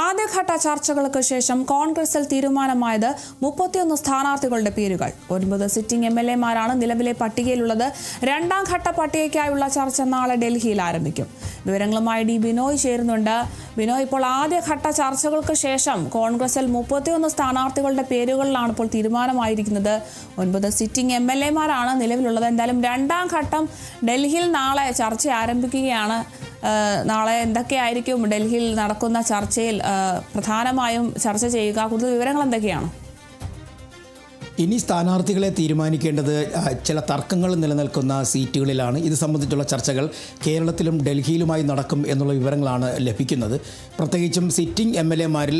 ആദ്യഘട്ട ചർച്ചകൾക്ക് ശേഷം കോൺഗ്രസിൽ തീരുമാനമായത് 31 സ്ഥാനാർത്ഥികളുടെ പേരുകൾ. 9 സിറ്റിംഗ് MLA-മാരാണ് നിലവിലെ പട്ടികയിലുള്ളത്. രണ്ടാം ഘട്ട പട്ടികയ്ക്കായുള്ള ചർച്ച നാളെ ഡൽഹിയിൽ ആരംഭിക്കും. വിവരങ്ങളുമായി ഡി ബിനോയ് ചേരുന്നുണ്ട്. ബിനോയ്, ഇപ്പോൾ ആദ്യഘട്ട ചർച്ചകൾക്ക് ശേഷം കോൺഗ്രസിൽ 31 സ്ഥാനാർത്ഥികളുടെ പേരുകളിലാണ് ഇപ്പോൾ തീരുമാനമായിരിക്കുന്നത്. 9 സിറ്റിംഗ് MLA-മാരാണ് നിലവിലുള്ളത്. എന്തായാലും രണ്ടാം ഘട്ടം ഡൽഹിയിൽ നാളെ ചർച്ച ആരംഭിക്കുകയാണ്. നാളെ എന്തൊക്കെയായിരിക്കും ഡൽഹിയിൽ നടക്കുന്ന ചർച്ചയിൽ പ്രധാനമായും ചർച്ച ചെയ്യുക? കൂടുതൽ വിവരങ്ങൾ എന്തൊക്കെയാണ്? ഇനി സ്ഥാനാർത്ഥികളെ തീരുമാനിക്കേണ്ടത് ചില തർക്കങ്ങൾ നിലനിൽക്കുന്ന സീറ്റുകളിലാണ്. ഇത് സംബന്ധിച്ചുള്ള ചർച്ചകൾ കേരളത്തിലും ഡൽഹിയിലുമായി നടക്കും എന്നുള്ള വിവരങ്ങളാണ് ലഭിക്കുന്നത്. പ്രത്യേകിച്ചും സിറ്റിംഗ് MLA-മാരിൽ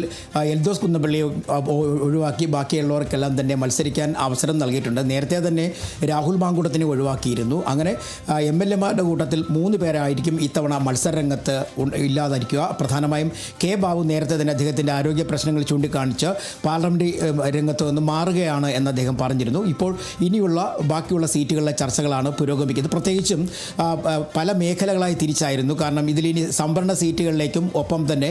എൽദോസ് കുന്നപ്പള്ളിയെ ഒഴിവാക്കി ബാക്കിയുള്ളവർക്കെല്ലാം തന്നെ മത്സരിക്കാൻ അവസരം നൽകിയിട്ടുണ്ട്. നേരത്തെ തന്നെ രാഹുൽ മാങ്കൂട്ടത്തിനെ ഒഴിവാക്കിയിരുന്നു. അങ്ങനെ MLA-മാരുടെ കൂട്ടത്തിൽ 3 പേരായിരിക്കും ഇത്തവണ മത്സരരംഗത്ത് ഇല്ലാതിരിക്കുക. പ്രധാനമായും കെ ബാബു നേരത്തെ തന്നെ അദ്ദേഹത്തിൻ്റെ ആരോഗ്യ പ്രശ്നങ്ങൾ ചൂണ്ടിക്കാണിച്ച് പാർലമെൻ്ററി രംഗത്ത് നിന്ന് മാറുകയാണ് എന്ന് അദ്ദേഹം പറഞ്ഞിരുന്നു. ഇപ്പോൾ ഇനിയുള്ള ബാക്കിയുള്ള സീറ്റുകളിലെ ചർച്ചകളാണ് പുരോഗമിക്കുന്നത്. പ്രത്യേകിച്ചും പല മേഖലകളായി തിരിച്ചായിരുന്നു. കാരണം ഇതിലിനി സംവരണ സീറ്റുകളിലേക്കും ഒപ്പം തന്നെ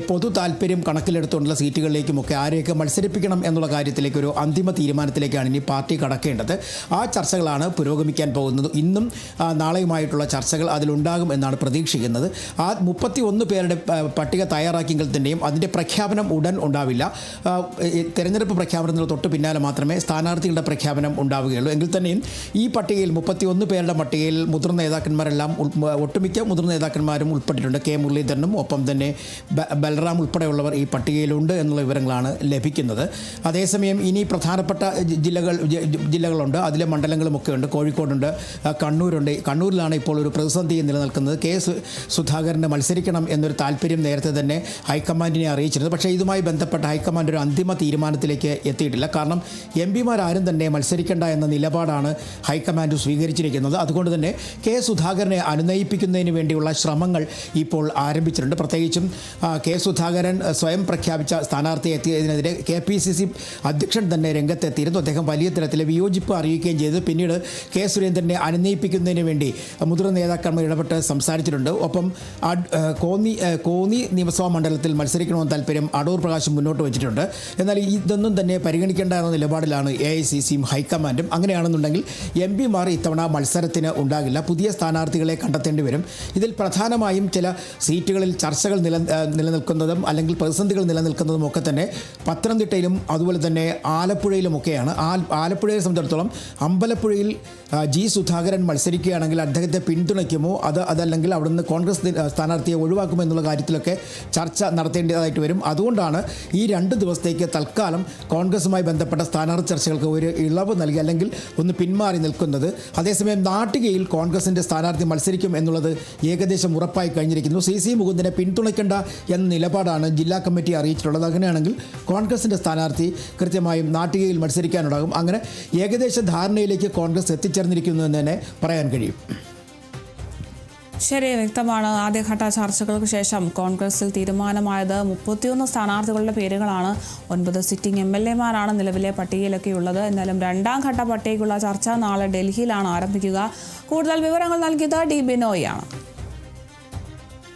പൊതു താല്പര്യം കണക്കിലെടുത്തുകൊണ്ടുള്ള സീറ്റുകളിലേക്കുമൊക്കെ ആരെയൊക്കെ മത്സരിപ്പിക്കണം എന്നുള്ള കാര്യത്തിലേക്ക് ഒരു അന്തിമ തീരുമാനത്തിലേക്കാണ് ഇനി പാർട്ടി കടക്കേണ്ടത്. ആ ചർച്ചകളാണ് പുരോഗമിക്കാൻ പോകുന്നത്. ഇന്നും നാളെയുമായിട്ടുള്ള ചർച്ചകൾ അതിലുണ്ടാകും എന്നാണ് പ്രതീക്ഷിക്കുന്നത്. ആ 31 പേരുടെ പട്ടിക തയ്യാറാക്കിയെങ്കിൽ തന്നെയും അതിൻ്റെ പ്രഖ്യാപനം ഉടൻ ഉണ്ടാവില്ല. തെരഞ്ഞെടുപ്പ് പ്രഖ്യാപനത്തിന് തൊട്ട് പിന്നാലെ മാത്രമേ സ്ഥാനാർത്ഥികളുടെ പ്രഖ്യാപനം ഉണ്ടാവുകയുള്ളൂ. എങ്കിൽ തന്നെയും ഈ പട്ടികയിൽ 31 പേരുടെ പട്ടികയിൽ മുതിർന്ന നേതാക്കന്മാരെല്ലാം ഒട്ടുമിക്ക മുതിർന്ന നേതാക്കന്മാരും ഉൾപ്പെട്ടിട്ടുണ്ട്. കെ മുരളീധരനും ഒപ്പം തന്നെ ബൽറാം ഉൾപ്പെടെയുള്ളവർ ഈ പട്ടികയിലുണ്ട് എന്നുള്ള വിവരങ്ങളാണ് ലഭിക്കുന്നത്. അതേസമയം ഇനി പ്രധാനപ്പെട്ട ജില്ലകളുണ്ട്. അതിലെ മണ്ഡലങ്ങളുമൊക്കെ ഉണ്ട്. കോഴിക്കോടുണ്ട്, കണ്ണൂരുണ്ട്. കണ്ണൂരിലാണ് ഇപ്പോൾ ഒരു പ്രതിസന്ധി നിലനിൽക്കുന്നത്. കെ സുധാകരന് മത്സരിക്കണം എന്നൊരു താല്പര്യം നേരത്തെ തന്നെ ഹൈക്കമാൻഡിനെ അറിയിച്ചിരുന്നു. പക്ഷേ ഇതുമായി ബന്ധപ്പെട്ട ഹൈക്കമാൻഡ് ഒരു അന്തിമ തീരുമാനത്തിലേക്ക് എത്തിയിട്ടില്ല. കാരണം MP-മാരും തന്നെ മത്സരിക്കേണ്ട എന്ന നിലപാടാണ് ഹൈക്കമാൻഡ് സ്വീകരിച്ചിരിക്കുന്നത്. അതുകൊണ്ട് തന്നെ കെ സുധാകരനെ അനുനയിപ്പിക്കുന്നതിന് വേണ്ടിയുള്ള ശ്രമങ്ങൾ ഇപ്പോൾ ആരംഭിച്ചിട്ടുണ്ട്. പ്രത്യേകിച്ചും കെ സുധാകരൻ സ്വയം പ്രഖ്യാപിച്ച സ്ഥാനാർത്ഥി എത്തിയതിനെതിരെ KPCC അധ്യക്ഷൻ തന്നെ രംഗത്തെത്തിയിരുന്നു. അദ്ദേഹം വലിയ തരത്തിൽ വിയോജിപ്പ് അറിയിക്കുകയും ചെയ്തു. പിന്നീട് കെ സുരേന്ദ്രനെ അനുനയിപ്പിക്കുന്നതിന് വേണ്ടി മുതിർന്ന നേതാക്കന്മാർ ഇടപെട്ട് സംസാരിച്ചിട്ടുണ്ട്. ഒപ്പം കോന്നി നിയമസഭാ മണ്ഡലത്തിൽ മത്സരിക്കണമെന്ന് താല്പര്യം അടൂർ പ്രകാശ് മുന്നോട്ട് വെച്ചിട്ടുണ്ട്. എന്നാൽ ഇതൊന്നും തന്നെ പരിഗണിക്കേണ്ട എന്ന നിലപാടിലാണ് AICCയും ഹൈക്കമാൻഡും. അങ്ങനെയാണെന്നുണ്ടെങ്കിൽ MP-മാർ ഇത്തവണ മത്സരത്തിന് ഉണ്ടാകില്ല. പുതിയ സ്ഥാനാർത്ഥികളെ കണ്ടെത്തേണ്ടി വരും. ഇതിൽ പ്രധാനമായും ചില സീറ്റുകളിൽ ചർച്ചകൾ നിലനിൽക്കുന്നതും അല്ലെങ്കിൽ പ്രതിസന്ധികൾ നിലനിൽക്കുന്നതും ഒക്കെ തന്നെ പത്തനംതിട്ടയിലും അതുപോലെ തന്നെ ആലപ്പുഴയിലുമൊക്കെയാണ്. ആലപ്പുഴയെ സംബന്ധിച്ചിടത്തോളം അമ്പലപ്പുഴയിൽ G. സുധാകരൻ മത്സരിക്കുകയാണെങ്കിൽ അദ്ദേഹത്തെ പിന്തുണയ്ക്കുമോ അതല്ലെങ്കിൽ അവിടുന്ന് കോൺഗ്രസ് സ്ഥാനാർത്ഥിയെ ഒഴിവാക്കുമോ എന്നുള്ള കാര്യത്തിലൊക്കെ ചർച്ച നടത്തേണ്ടതായിട്ട് വരും. അതുകൊണ്ടാണ് ഈ 2 ദിവസത്തേക്ക് തൽക്കാലം കോൺഗ്രസുമായി ബന്ധപ്പെട്ട സ്ഥാനാർത്ഥി ചർച്ചകൾക്ക് ഒരു ഇളവ് നൽകി അല്ലെങ്കിൽ ഒന്ന് പിന്മാറി നിൽക്കുന്നത്. അതേസമയം നാട്ടികയിൽ കോൺഗ്രസിൻ്റെ സ്ഥാനാർത്ഥി മത്സരിക്കും എന്നുള്ളത് ഏകദേശം ഉറപ്പായി കഴിഞ്ഞിരിക്കുന്നു. CC മുകുന്ദനെ പിന്തുണയ്ക്കേണ്ട എന്ന നിലപാടാണ് ജില്ലാ കമ്മിറ്റി അറിയിച്ചിട്ടുള്ളത്. അങ്ങനെയാണെങ്കിൽ കോൺഗ്രസിൻ്റെ സ്ഥാനാർത്ഥി കൃത്യമായും നാട്ടികയിൽ മത്സരിക്കാനുണ്ടാകും. അങ്ങനെ ഏകദേശ ധാരണയിലേക്ക് കോൺഗ്രസ് എത്തിച്ചേർന്നിരിക്കുന്നു എന്ന് തന്നെ പറയാൻ കഴിയും. ശരി, വ്യക്തമാണ്. ആദ്യഘട്ട ചർച്ചകൾക്ക് ശേഷം കോൺഗ്രസിൽ തീരുമാനമായത് 31 സ്ഥാനാർത്ഥികളുടെ പേരുകളാണ്. 9 സിറ്റിംഗ് MLA-മാരാണ് നിലവിലെ പട്ടികയിലൊക്കെ ഉള്ളത്. എന്നാലും രണ്ടാം ഘട്ട പട്ടികയ്ക്കുള്ള ചർച്ച നാളെ ഡൽഹിയിലാണ് ആരംഭിക്കുക. കൂടുതൽ വിവരങ്ങൾ നൽകിയത് ഡി ബിനോയ് ആണ്.